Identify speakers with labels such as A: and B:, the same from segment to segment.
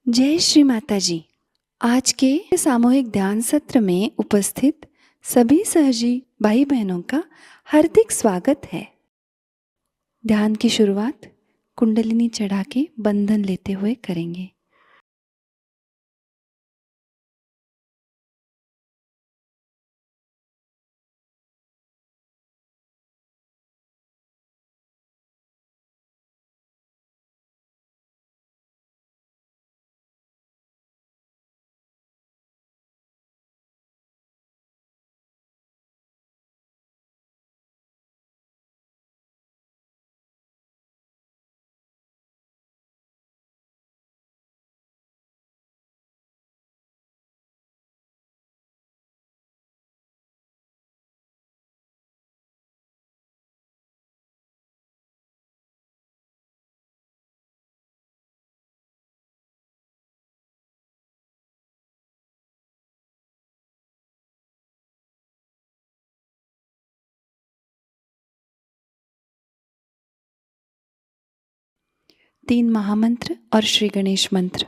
A: जय श्री माताजी। आज के सामूहिक ध्यान सत्र में उपस्थित सभी सहजी भाई बहनों का हार्दिक स्वागत है। ध्यान की शुरुआत कुंडलिनी चढ़ा के बंधन लेते हुए करेंगे। तीन महामंत्र और श्री गणेश मंत्र।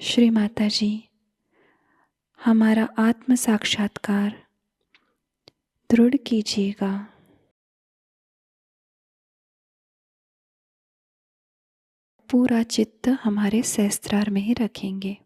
A: श्री माताजी, हमारा आत्म साक्षात्कार दृढ़ कीजिएगा। पूरा चित्त हमारे सहस्त्रार में ही रखेंगे।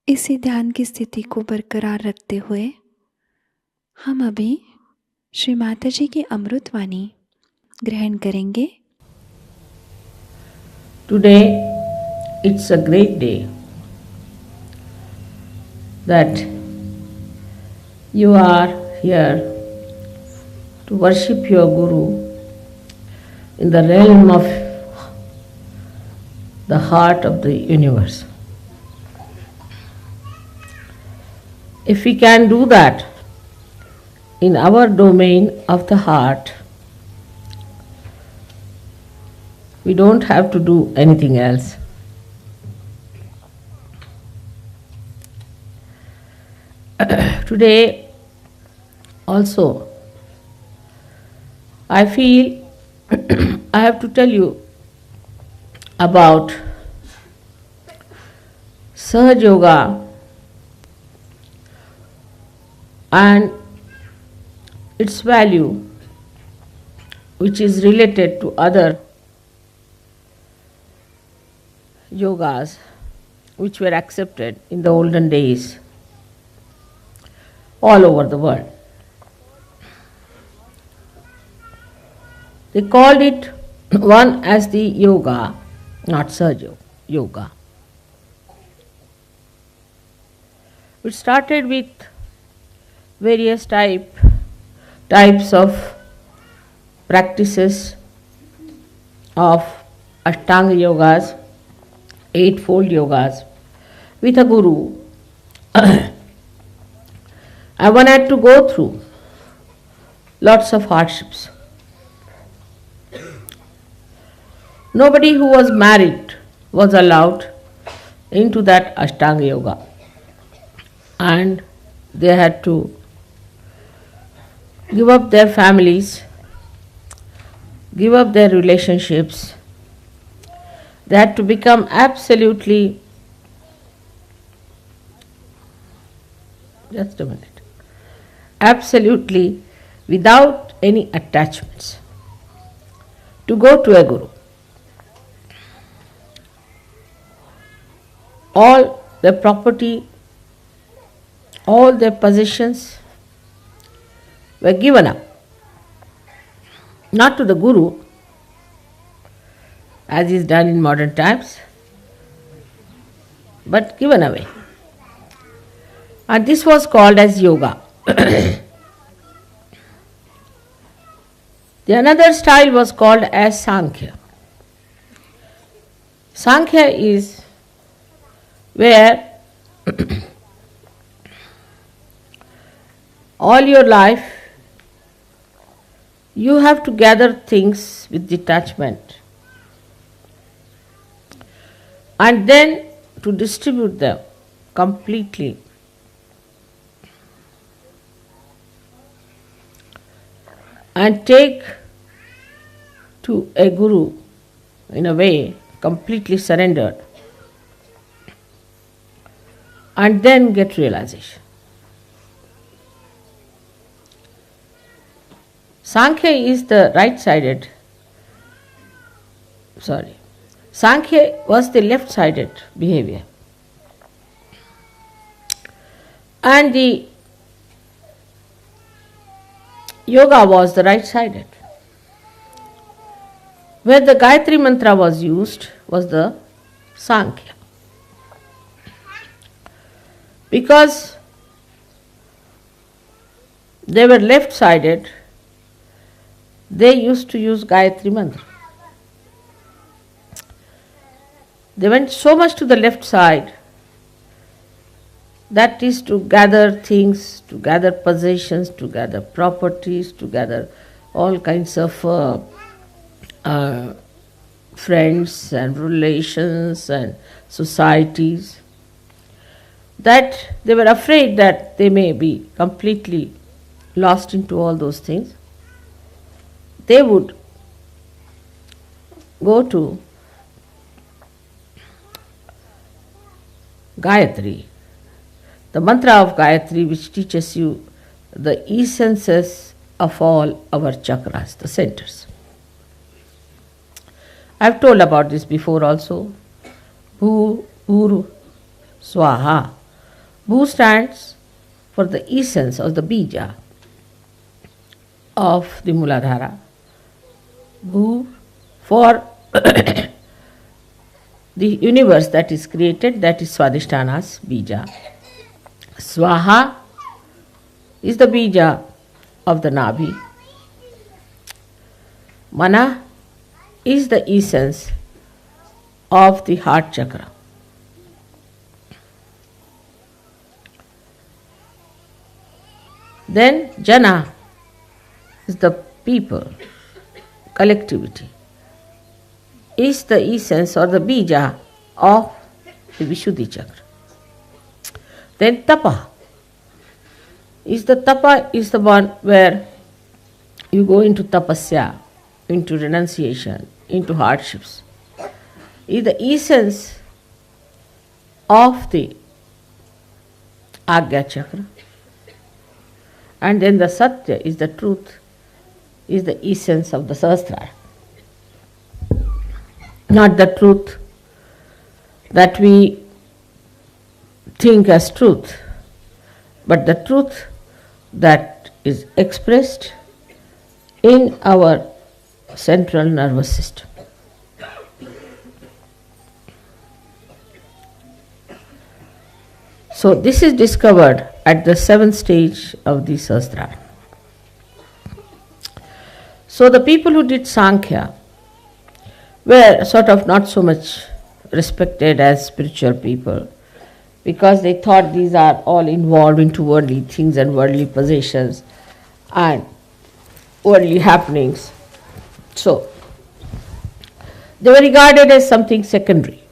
A: इसी ध्यान की स्थिति को बरकरार रखते हुए हम अभी श्री माताजी की अमृतवाणी ग्रहण करेंगे।
B: Today it's a great day that you are here to worship your Guru in the realm of the heart of the universe. If we can do that in our domain of the heart, we don't have to do anything else. Today also, I feel I have to tell you about Sahajayoga and its value, which is related to other yogas which were accepted in the olden days all over the world. They called it one as the yoga, not Sahaja Yoga. It started with various types of practices of Ashtanga yogas, eightfold yogas, with a guru. And one had to go through lots of hardships. Nobody who was married was allowed into that Ashtanga yoga, and they had to give up their families, give up their relationships. They had to become absolutely, just a minute, absolutely without any attachments to go to a guru. All their property, all their possessions were given up, not to the guru, as is done in modern times, but given away. And this was called as yoga. The another style was called as Sankhya. Sankhya is where all your life you have to gather things with detachment and then to distribute them completely. And take to a guru in a way completely surrendered, and then get realization. Sankhya is the right-sided, Sankhya was the left-sided behavior. And the yoga was the right-sided. Where the Gayatri mantra was used was the Sankhya. Because they were left-sided, they used to use Gayatri mantra. They went so much to the left side, that is to gather things, to gather possessions, to gather properties, to gather all kinds of friends and relations and societies, that they were afraid that they may be completely lost into all those things. They would go to Gayatri, the mantra of Gayatri, which teaches you the essences of all our chakras, the centers. I have told about this before also. Bhu, Uru, Swaha. Bhu stands for the essence of the bija of the Muladhara. Bhu for the universe that is created, that is Swadhisthana's bija. Swaha is the bija of the Nabhi. Mana is the essence of the heart chakra. Then Jana is the people, collectivity, is the essence or the bija of the Vishuddhi chakra. Then Tapa is the one where you go into tapasya, into renunciation, into hardships. Is the essence of the Agya chakra. And then the Satya is the truth, is the essence of the Sahasrara. Not the truth that we think as truth, but the truth that is expressed in our central nervous system. So this is discovered at the 7th stage of the Sahasrara. So the people who did Sankhya were sort of not so much respected as spiritual people, because they thought these are all involved into worldly things and worldly possessions and worldly happenings. So they were regarded as something secondary.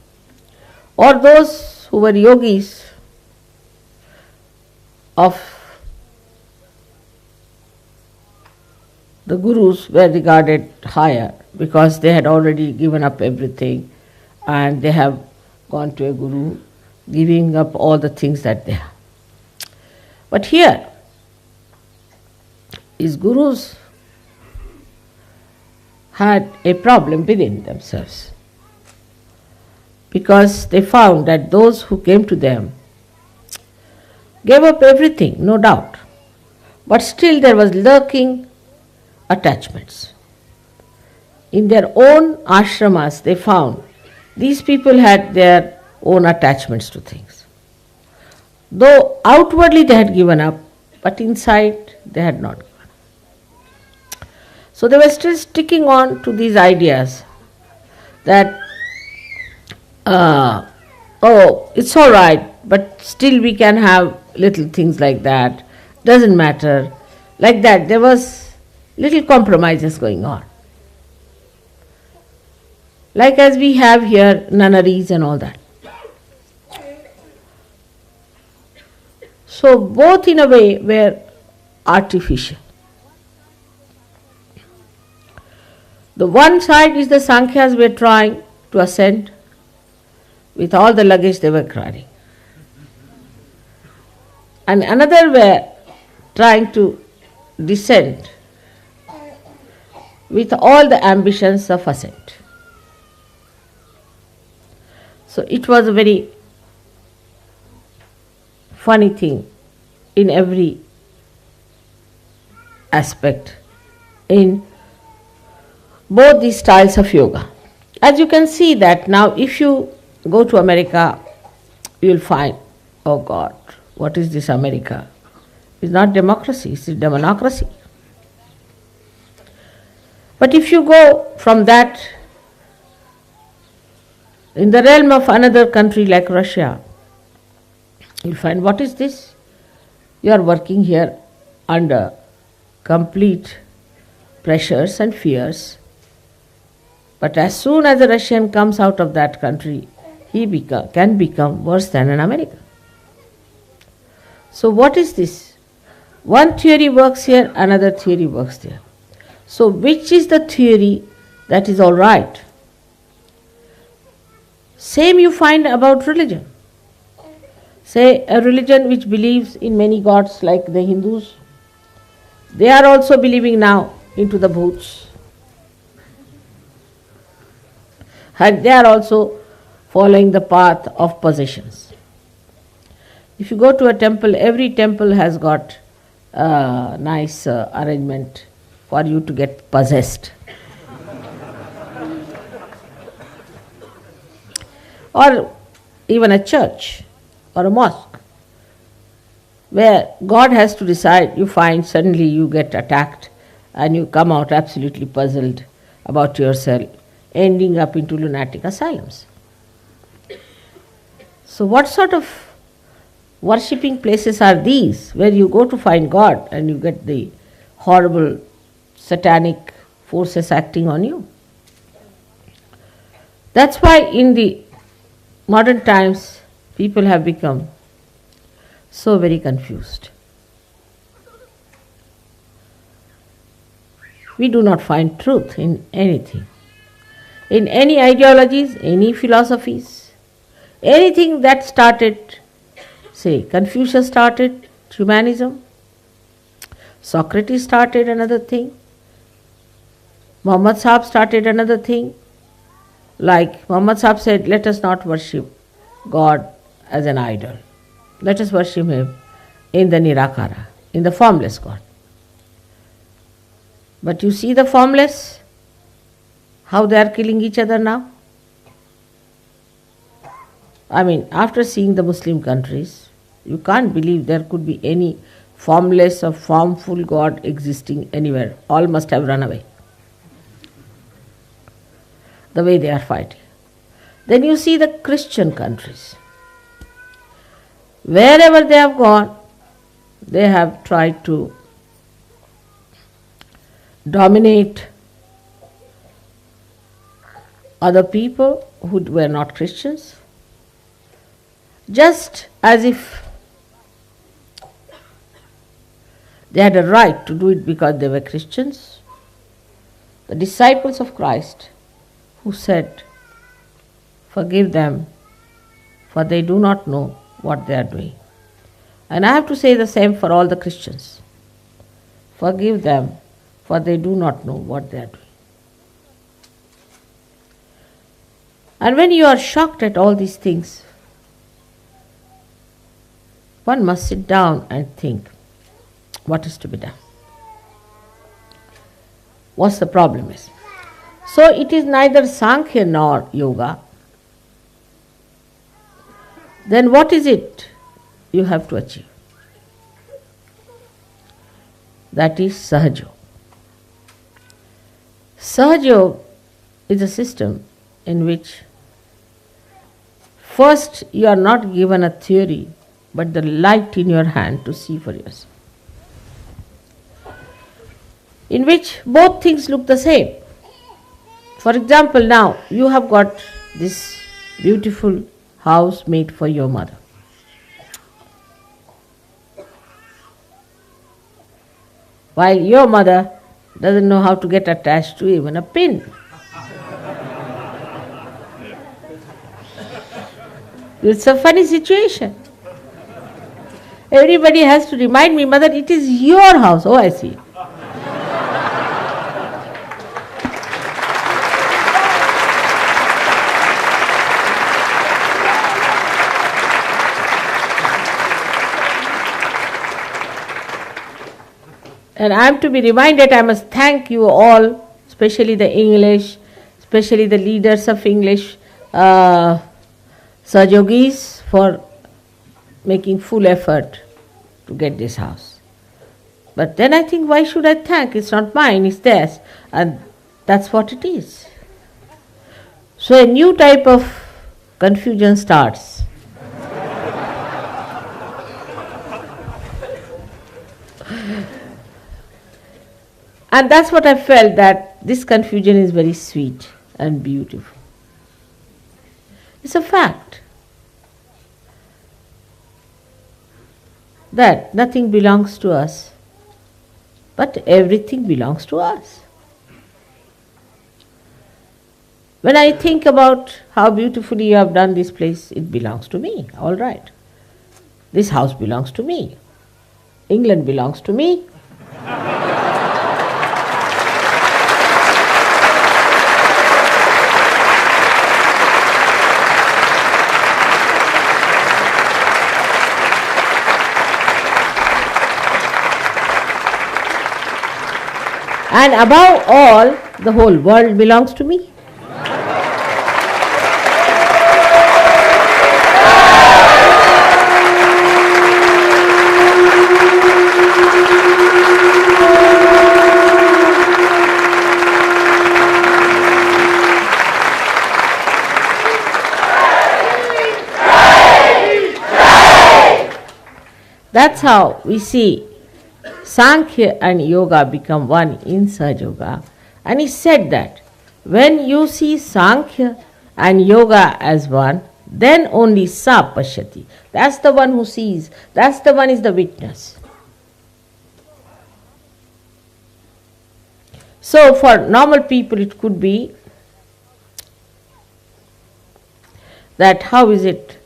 B: Or those who were yogis of the gurus were regarded higher, because they had already given up everything and they have gone to a guru, giving up all the things that they have. But here, these gurus had a problem within themselves, because they found that those who came to them gave up everything, no doubt, but still there was lurking attachments. In their own ashramas, they found these people had their own attachments to things. Though outwardly they had given up, but inside they had not given up. So they were still sticking on to these ideas that, oh, it's all right, but still we can have little things like that, doesn't matter. Like that, there was little compromises going on. Like as we have here nunneries and all that. So both in a way were artificial. The one side is the Sankhyas were trying to ascend with all the luggage they were carrying. And another were trying to descend with all the ambitions of ascent. So it was a very funny thing in every aspect in both these styles of yoga. As you can see that now, if you go to America, you will find, oh God, what is this America? It's not democracy, it's demonocracy. But if you go from that in the realm of another country like Russia, you'll find, what is this? You are working here under complete pressures and fears. But as soon as a Russian comes out of that country, he can become worse than an American. So what is this? One theory works here, another theory works there. So which is the theory that is all right? Same you find about religion. Say a religion which believes in many gods like the Hindus, they are also believing now into the bhoots. And they are also following the path of possessions. If you go to a temple, every temple has got a nice arrangement for you to get possessed. Or even a church or a mosque, where God has to decide, you find suddenly you get attacked and you come out absolutely puzzled about yourself, ending up into lunatic asylums. So what sort of worshipping places are these where you go to find God and you get the horrible satanic forces acting on you. That's why in the modern times people have become so very confused. We do not find truth in anything, in any ideologies, any philosophies, anything that started, say, Confucius started humanism, Socrates started another thing, Muhammad Sahib started another thing. Like Muhammad Sahib said, let us not worship God as an idol. Let us worship Him in the Nirakara, in the formless God. But you see the formless, how they are killing each other now? I mean, after seeing the Muslim countries, you can't believe there could be any formless or formful God existing anywhere. All must have run away. The way they are fighting. Then you see the Christian countries. Wherever they have gone, they have tried to dominate other people who were not Christians, just as if they had a right to do it because they were Christians. The disciples of Christ who said, forgive them, for they do not know what they are doing. And I have to say the same for all the Christians. Forgive them, for they do not know what they are doing. And when you are shocked at all these things, one must sit down and think, what is to be done? What's the problem is? So it is neither Sankhya nor Yoga. Then what is it you have to achieve? That is Sahaja. Sahaja is a system in which first you are not given a theory, but the light in your hand to see for yourself. In which both things look the same. For example, now you have got this beautiful house made for your mother. While your mother doesn't know how to get attached to even a pin. It's a funny situation. Everybody has to remind me, Mother, it is your house. Oh, I see. And I am to be reminded, I must thank you all, especially the English, especially the leaders of English, Sahajogis, for making full effort to get this house. But then I think, why should I thank? It's not mine, it's theirs. And that's what it is. So a new type of confusion starts. And that's what I felt, that this confusion is very sweet and beautiful. It's a fact that nothing belongs to us, but everything belongs to us. When I think about how beautifully you have done this place, it belongs to me, all right. This house belongs to me. England belongs to me. And above all, the whole world belongs to me. That's how we see Sankhya and Yoga become one in Sahajayoga. And he said that when you see Sankhya and Yoga as one, then only Sa Pashyati. That's the one who sees, that's the one is the witness. So for normal people it could be that how is it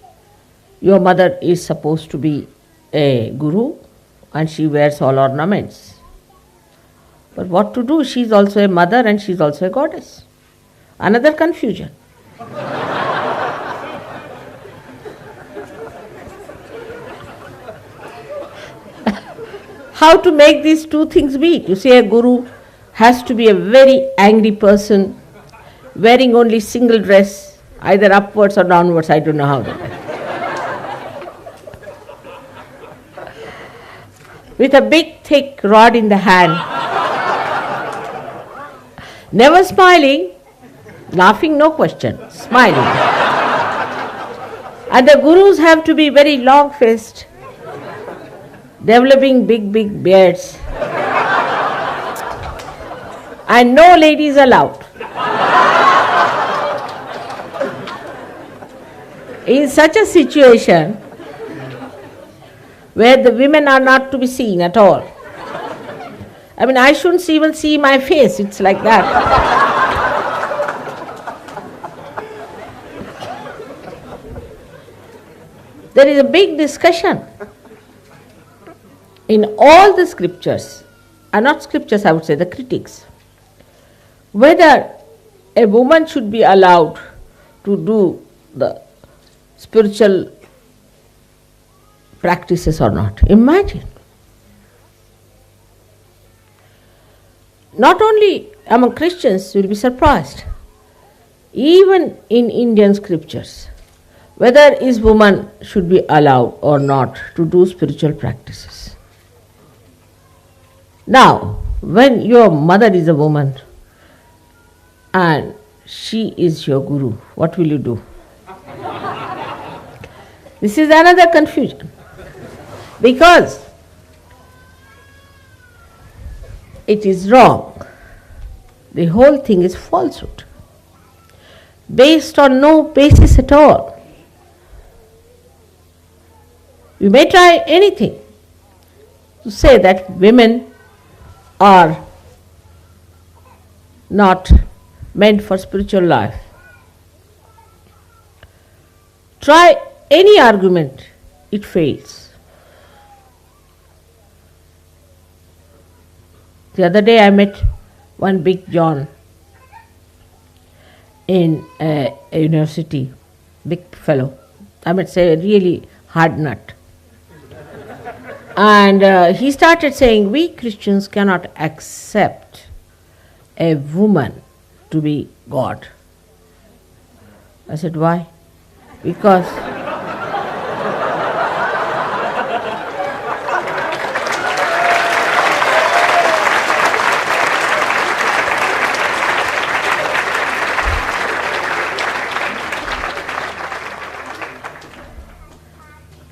B: your mother is supposed to be a guru and she wears all ornaments. But what to do? She is also a mother and she is also a goddess. Another confusion. How to make these two things meet? You say a guru has to be a very angry person, wearing only single dress, either upwards or downwards, I don't know how. With a big thick rod in the hand, never smiling, laughing no question, smiling. And the gurus have to be very long-faced, developing big beards, and no ladies allowed. In such a situation, where the women are not to be seen at all. I mean, I shouldn't even see my face, it's like that. There is a big discussion in all the scriptures, and not scriptures, I would say, the critics, whether a woman should be allowed to do the spiritual practices or not. Imagine. Not only among Christians, you will be surprised. Even in Indian scriptures, whether is woman should be allowed or not to do spiritual practices. Now, when your mother is a woman and she is your guru, what will you do? This is another confusion. Because it is wrong. The whole thing is falsehood, based on no basis at all. You may try anything to say that women are not meant for spiritual life. Try any argument, it fails. The other day I met one big John in a university, big fellow. I might say a really hard nut. And he started saying, we Christians cannot accept a woman to be God. I said, why? Because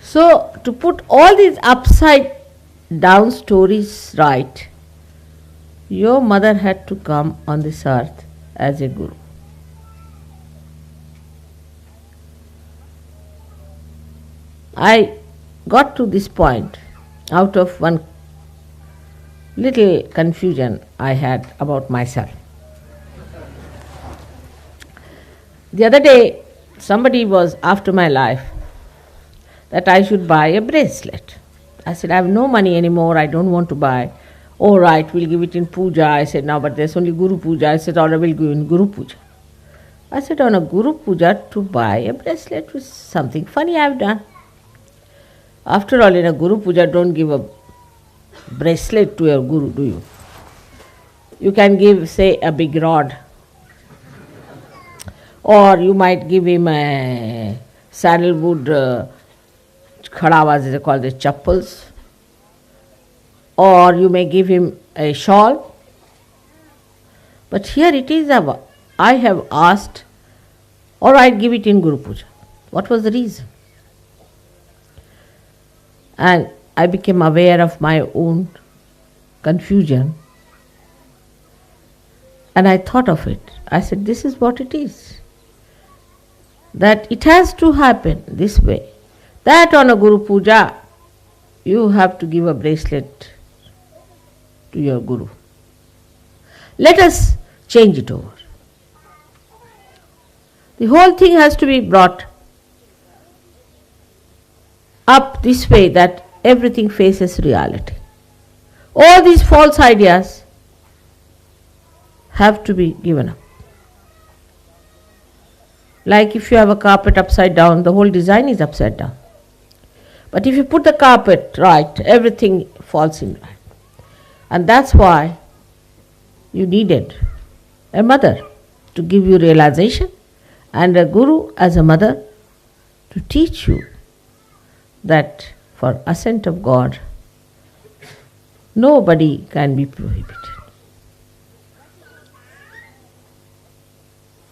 B: so, to put all these upside down stories right, your mother had to come on this earth as a guru. I got to this point out of one little confusion I had about myself. The other day, somebody was after my life that I should buy a bracelet. I said, I have no money anymore, I don't want to buy. All right, we'll give it in Puja. I said, no, but there's only Guru Puja. I said, all right, we'll give in Guru Puja. I said, on a Guru Puja to buy a bracelet was something funny I've done. After all, in a Guru Puja, don't give a bracelet to your Guru, do you? You can give, say, a big rod. Or you might give him a sandalwood khadavas, they call the chappals. Or you may give him a shawl. But here it is, I have asked, all right, give it in Guru Puja. What was the reason? And I became aware of my own confusion. And I thought of it. I said, this is what it is. That it has to happen this way. That on a Guru Puja, you have to give a bracelet to your Guru. Let us change it over. The whole thing has to be brought up this way that everything faces reality. All these false ideas have to be given up. Like if you have a carpet upside down, the whole design is upside down. But if you put the carpet right, everything falls in right. And that's why you needed a mother to give you realization and a guru as a mother to teach you that for ascent of God, nobody can be prohibited.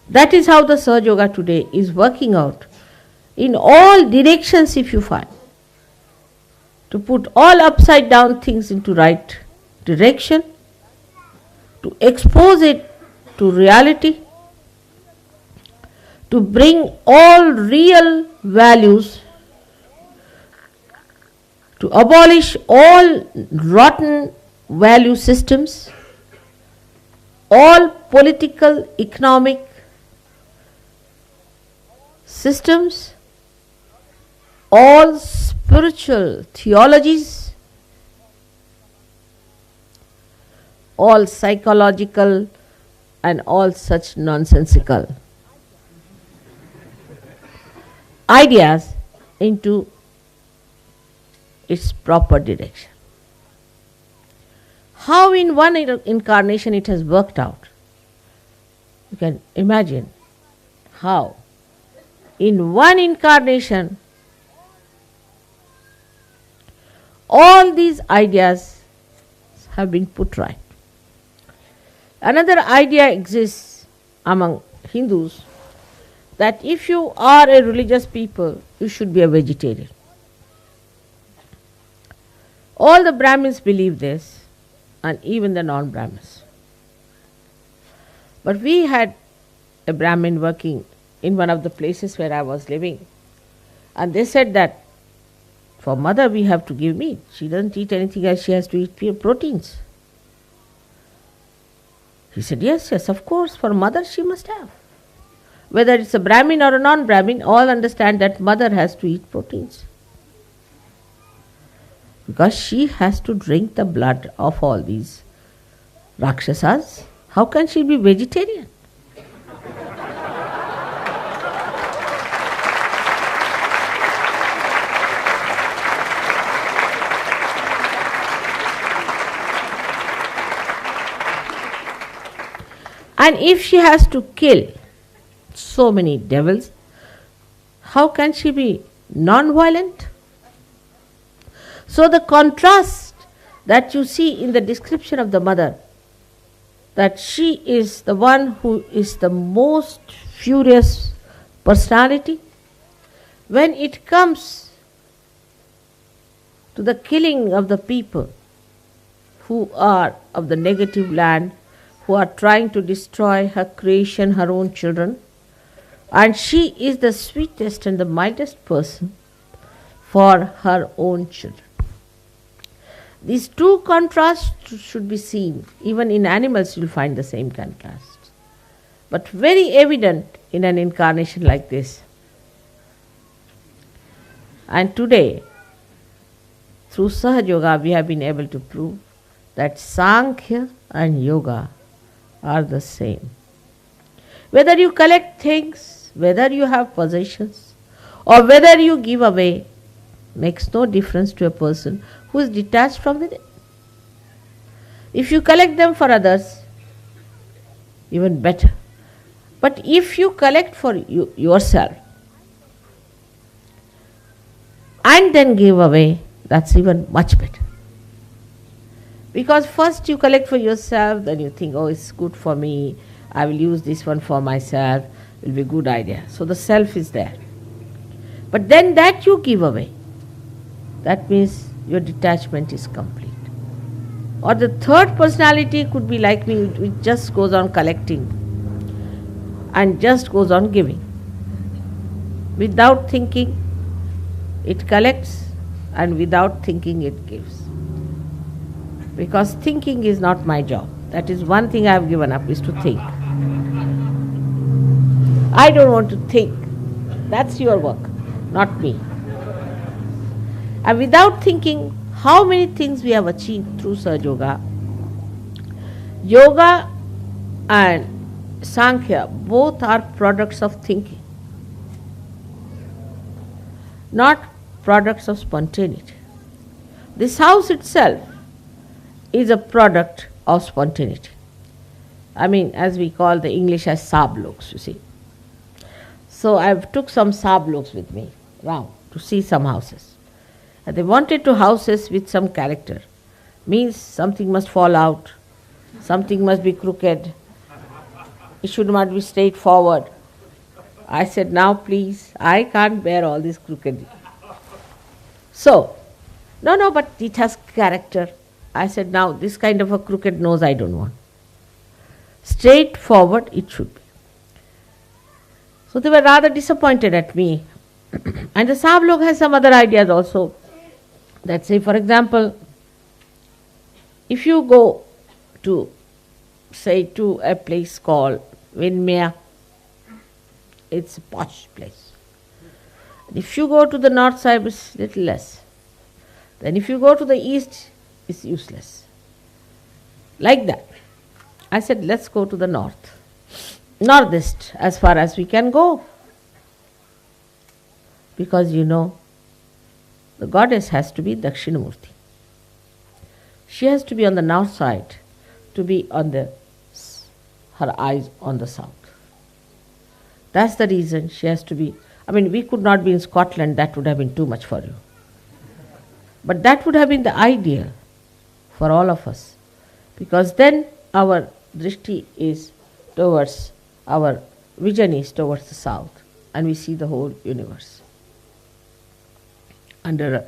B: That is how the Sahaja Yoga today is working out in all directions, if you find. To put all upside down things into right direction, to expose it to reality, to bring all real values, to abolish all rotten value systems, all political, economic systems, all spiritual theologies, all psychological and all such nonsensical ideas into its proper direction. How in one incarnation it has worked out. You can imagine how in one incarnation all these ideas have been put right. Another idea exists among Hindus that if you are a religious people, you should be a vegetarian. All the Brahmins believe this, and even the non-Brahmins. But we had a Brahmin working in one of the places where I was living, and they said that for mother we have to give meat. She doesn't eat anything else, she has to eat pure proteins. He said, yes, of course, for mother she must have. Whether it's a Brahmin or a non-Brahmin, all understand that mother has to eat proteins. Because she has to drink the blood of all these Rakshasas. How can she be vegetarian? And if she has to kill so many devils, how can she be non-violent? So the contrast that you see in the description of the mother, that she is the one who is the most furious personality, when it comes to the killing of the people who are of the negative land, who are trying to destroy her creation, her own children, and she is the sweetest and the mildest person for her own children. These two contrasts should be seen. Even in animals you will find the same contrast. But very evident in an incarnation like this. And today, through Sahaja Yoga, we have been able to prove that Sankhya and Yoga are the same. Whether you collect things, whether you have possessions, or whether you give away, makes no difference to a person who is detached from it. If you collect them for others, even better. But if you collect for yourself and then give away, that's even much better. Because first you collect for yourself, then you think, oh, it's good for me, I will use this one for myself, it will be a good idea. So the self is there. But then that you give away, that means your detachment is complete. Or the third personality could be like me, which just goes on collecting and just goes on giving. Without thinking, it collects, and without thinking, it gives. Because thinking is not my job. That is one thing I have given up, is to think. I don't want to think. That's your work, not me. And without thinking, how many things we have achieved through Sahaja Yoga. Yoga and Sankhya both are products of thinking, not products of spontaneity. This house itself is a product of spontaneity. I mean, as we call the English as sabloks, you see. So I took some sabloks with me round to see some houses. And they wanted to houses with some character. Means something must fall out, something must be crooked, it should not be straightforward. I said, now please, I can't bear all this crooked. So, no, but it has character. I said, now this kind of a crooked nose I don't want. Straightforward it should be. So they were rather disappointed at me. And the Sablok has some other ideas also. That say, for example, if you go to, say, to a place called Vinmaya, it's a posh place. If you go to the north side, it's little less. Then if you go to the east, it's useless. Like that. I said, let's go to the north. Northeast, as far as we can go. Because the goddess has to be Dakshinamurti. She has to be on the north side, to be on her eyes on the south. That's the reason she has to be. I mean, we could not be in Scotland, that would have been too much for you. But that would have been the ideal for all of us. Because then our drishti is towards, our vision is towards the south, and we see the whole universe under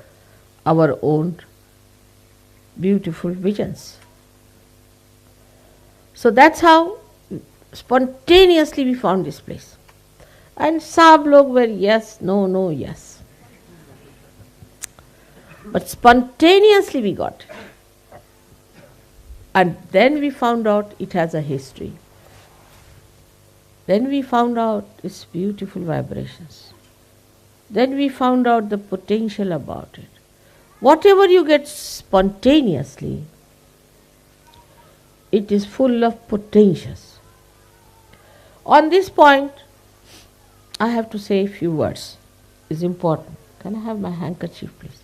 B: our own beautiful visions. So that's how spontaneously we found this place. And Sablok were yes, no, yes. But spontaneously we got it. And then we found out it has a history. Then we found out its beautiful vibrations. Then we found out the potential about it. Whatever you get spontaneously, it is full of potentials. On this point, I have to say a few words. It's important. Can I have my handkerchief, please?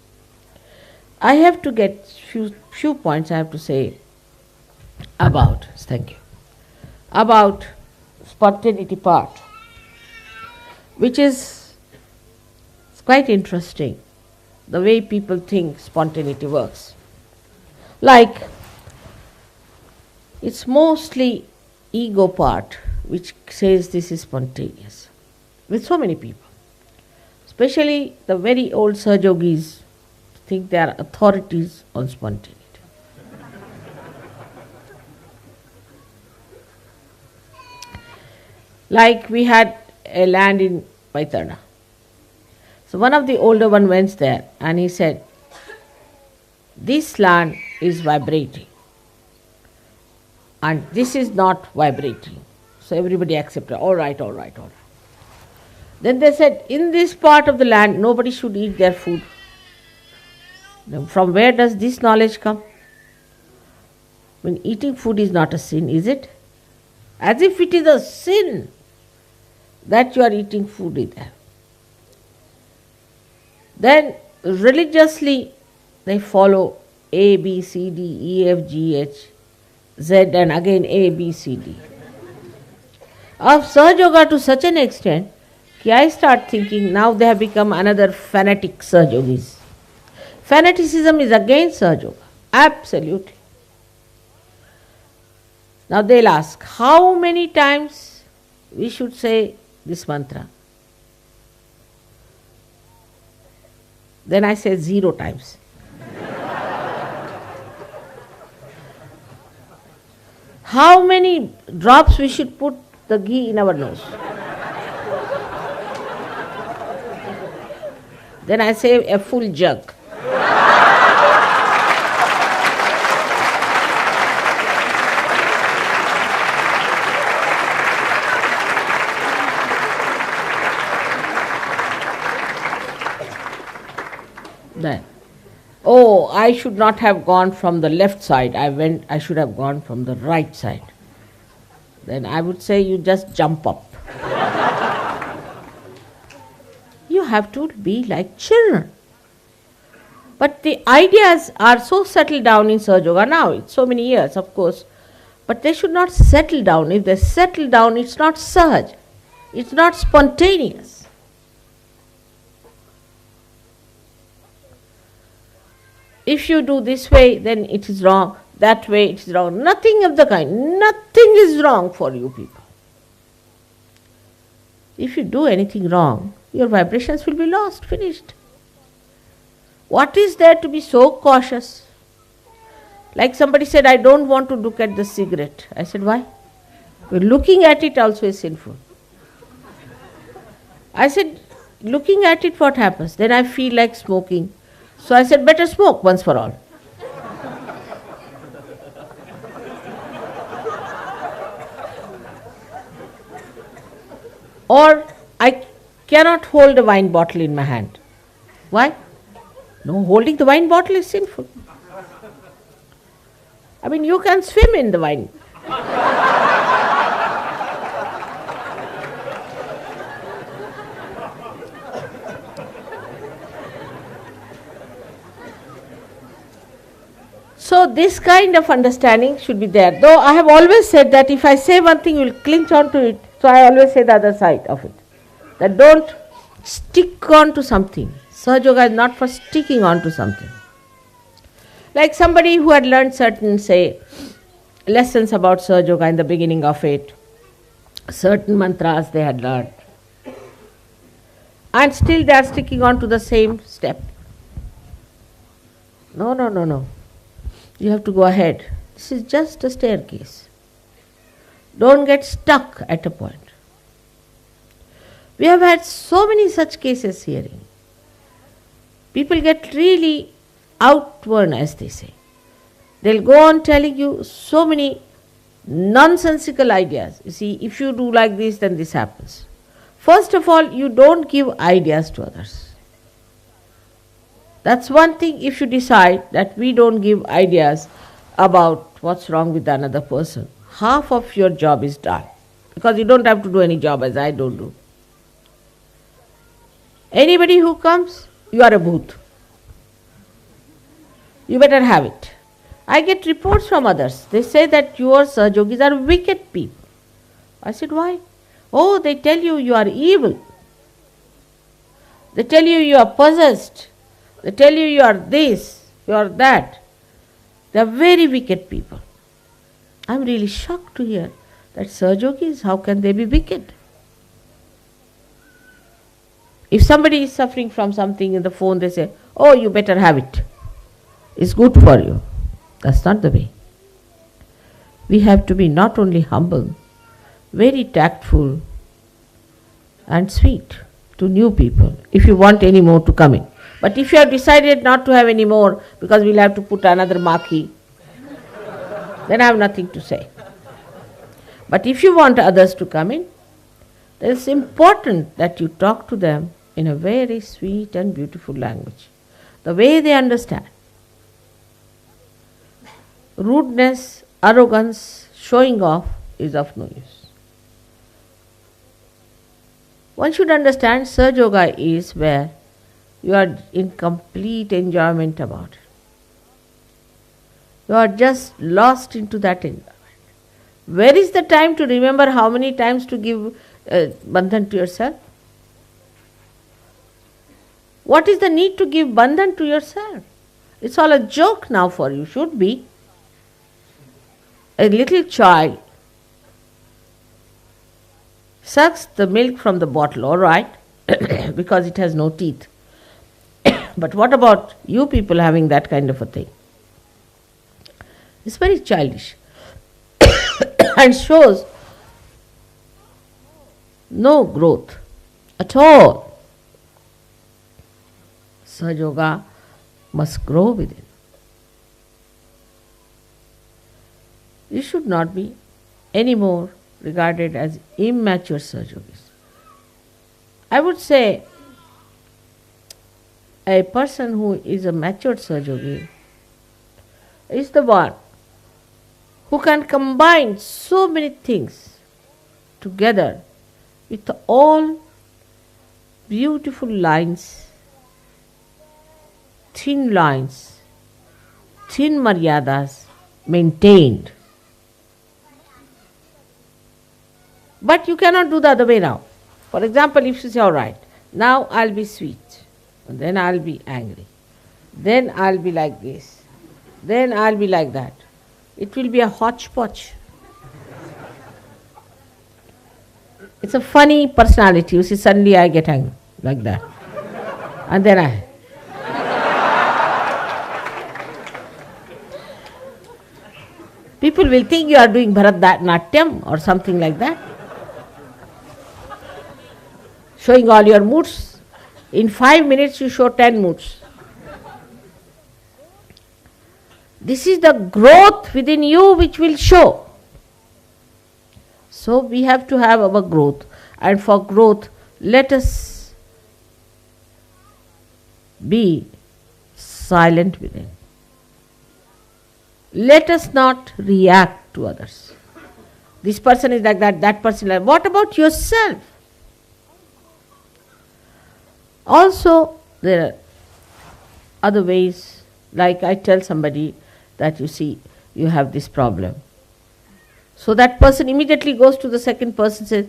B: I have to get few points I have to say about, thank you, about spontaneity part, which is quite interesting, the way people think spontaneity works. Like, it's mostly ego part which says this is spontaneous, with so many people. Especially the very old Sahajogis think they are authorities on spontaneity. Like we had a land in Vaitana. So one of the older one went there and he said, this land is vibrating and this is not vibrating. So everybody accepted, all right. Then they said, in this part of the land, nobody should eat their food. Now, from where does this knowledge come? When eating food is not a sin, is it? As if it is a sin that you are eating food in there. Then religiously they follow A, B, C, D, E, F, G, H, Z and again A, B, C, D. Of Sahaja Yoga to such an extent that I start thinking now they have become another fanatic Sahaja Yogis. Fanaticism is against Sahaja Yoga. Absolutely. Now they'll ask, how many times we should say this mantra? Then I say 0 times. How many drops we should put the ghee in our nose? Then I say a full jug. Then, oh, I should not have gone from the left side. I should have gone from the right side. Then I would say you just jump up. You have to be like children. But the ideas are so settled down in Sahaja Yoga now. It's so many years, of course. But they should not settle down. If they settle down, it's not Sahaj. It's not spontaneous. If you do this way, then it is wrong. That way, it is wrong. Nothing of the kind. Nothing is wrong for you people. If you do anything wrong, your vibrations will be lost, finished. What is there to be so cautious? Like somebody said, I don't want to look at the cigarette. I said, why? Well, looking at it also is sinful. I said, looking at it, what happens? Then I feel like smoking. So I said, better smoke once for all. Or I cannot hold a wine bottle in my hand. Why? No, holding the wine bottle is sinful. I mean, you can swim in the wine. So this kind of understanding should be there. Though I have always said that if I say one thing, you will cling on to it. So I always say the other side of it. That don't stick on to something. Sahaja Yoga is not for sticking on to something. Like somebody who had learned certain, say, lessons about Sahaja Yoga in the beginning of it, certain mantras they had learned, and still they are sticking on to the same step. No. You have to go ahead. This is just a staircase. Don't get stuck at a point. We have had so many such cases hearing. People get really outworn, as they say. They'll go on telling you so many nonsensical ideas. You see, if you do like this, then this happens. First of all, you don't give ideas to others. That's one thing. If you decide that we don't give ideas about what's wrong with another person, half of your job is done. Because you don't have to do any job as I don't do. Anybody who comes, you are a bhoot. You better have it. I get reports from others. They say that your Sahajogis are wicked people. I said, why? Oh, they tell you you are evil. They tell you you are possessed. They tell you you are this, you are that. They are very wicked people. I am really shocked to hear that Sahajogis, how can they be wicked? If somebody is suffering from something in the phone, they say, oh, you better have it. It's good for you. That's not the way. We have to be not only humble, very tactful and sweet to new people if you want any more to come in. But if you have decided not to have any more because we'll have to put another marquee, then I have nothing to say. But if you want others to come in, then it's important that you talk to them in a very sweet and beautiful language, the way they understand. Rudeness, arrogance, showing off is of no use. One should understand Sahaja Yoga is where you are in complete enjoyment about it. You are just lost into that enjoyment. Where is the time to remember how many times to give bandhan to yourself? What is the need to give bandhan to yourself? It's all a joke now for you, should be. A little child sucks the milk from the bottle, all right, because it has no teeth. But what about you people having that kind of a thing? It's very childish and shows no growth at all. Sahaja must grow within. You should not be anymore regarded as immature Sahajogis. I would say a person who is a matured Sahajogi is the one who can combine so many things together with all beautiful lines, thin maryadas maintained. But you cannot do the other way now. For example, if you say, all right, now I'll be sweet, and then I'll be angry, then I'll be like this, then I'll be like that. It will be a hodgepodge. It's a funny personality. You see, suddenly I get angry like that. And then I. People will think you are doing Bharatanatyam or something like that. Showing all your moods. In 5 minutes you show 10 moods. This is the growth within you which will show. So we have to have our growth, and for growth let us be silent within. Let us not react to others. This person is like that, that person like that. What about yourself? Also, there are other ways, like I tell somebody that you see, you have this problem. So that person immediately goes to the second person and says,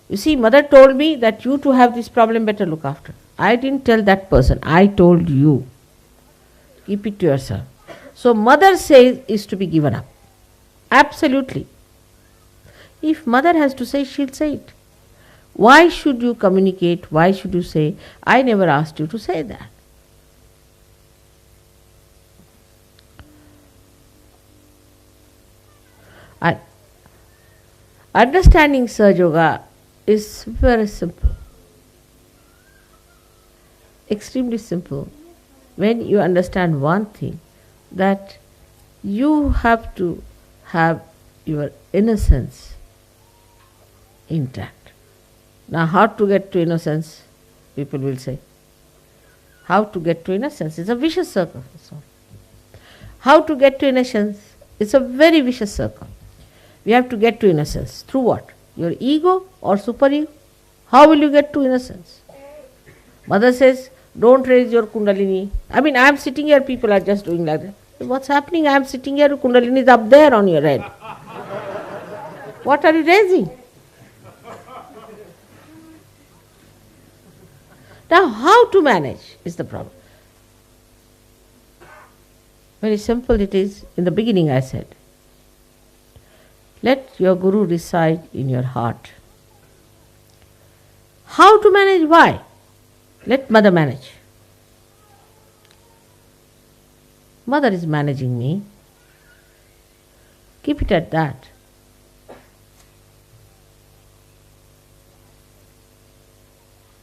B: you see, mother told me that you too have this problem, better look after. I didn't tell that person, I told you. Keep it to yourself. So mother says is to be given up. Absolutely. If mother has to say, she'll say it. Why should you communicate? Why should you say, I never asked you to say that? And understanding Sahaja is very simple. Extremely simple. When you understand one thing, that you have to have your innocence intact. Now, how to get to innocence? People will say. How to get to innocence? It's a vicious circle. How to get to innocence? It's a very vicious circle. We have to get to innocence. Through what? Your ego or superego? How will you get to innocence? Mother says, don't raise your kundalini. I mean, I am sitting here, people are just doing like that. What's happening? I am sitting here, kundalini is up there on your head. What are you raising? Now, how to manage is the problem. Very simple it is. In the beginning I said, let your Guru reside in your heart. How to manage? Why? Let mother manage. Mother is managing me. Keep it at that.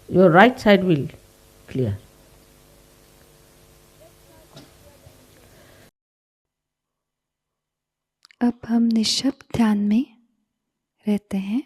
B: Your right side will clear.
A: अब हम निश्शब्द ध्यान में रहते हैं.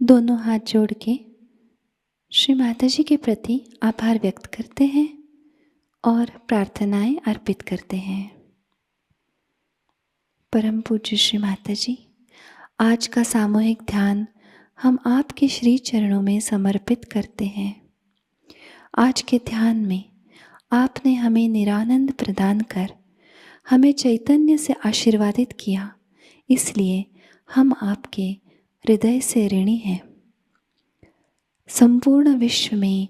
A: दोनों हाथ जोड़ के श्री माताजी के प्रति आभार व्यक्त करते हैं और प्रार्थनाएं अर्पित करते हैं। परम पूज्य श्री माताजी, आज का सामूहिक ध्यान हम आपके श्री चरणों में समर्पित करते हैं। आज के ध्यान में आपने हमें निरानंद प्रदान कर हमें चैतन्य से आशीर्वादित किया, इसलिए हम आपके हृदय से ऋणी हैं। संपूर्ण विश्व में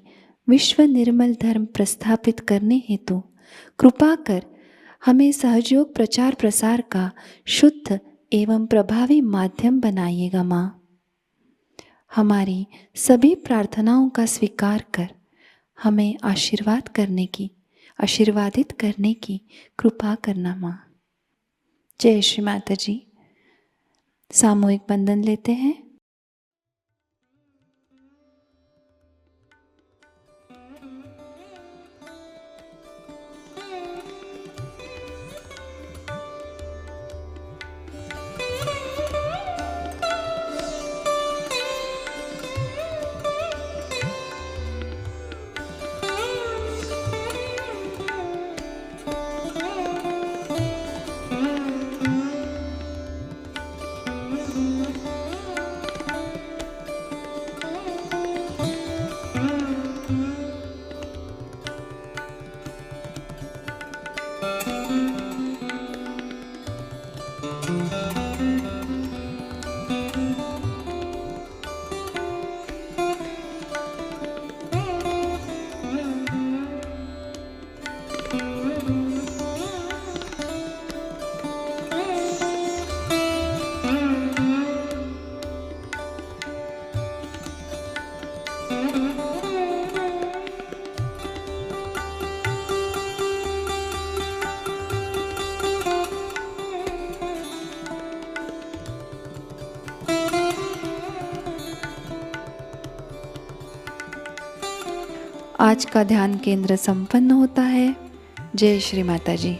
A: विश्व निर्मल धर्म प्रस्थापित करने हेतु कृपा कर हमें सहयोग प्रचार प्रसार का शुद्ध एवं प्रभावी माध्यम बनाइएगा माँ। हमारी सभी प्रार्थनाओं का स्वीकार कर हमें आशीर्वादित करने की कृपा करना माँ। जय श्री माता जी। सामूहिक बंधन लेते हैं। आज का ध्यान केंद्र संपन्न होता है। जय श्री माता जी।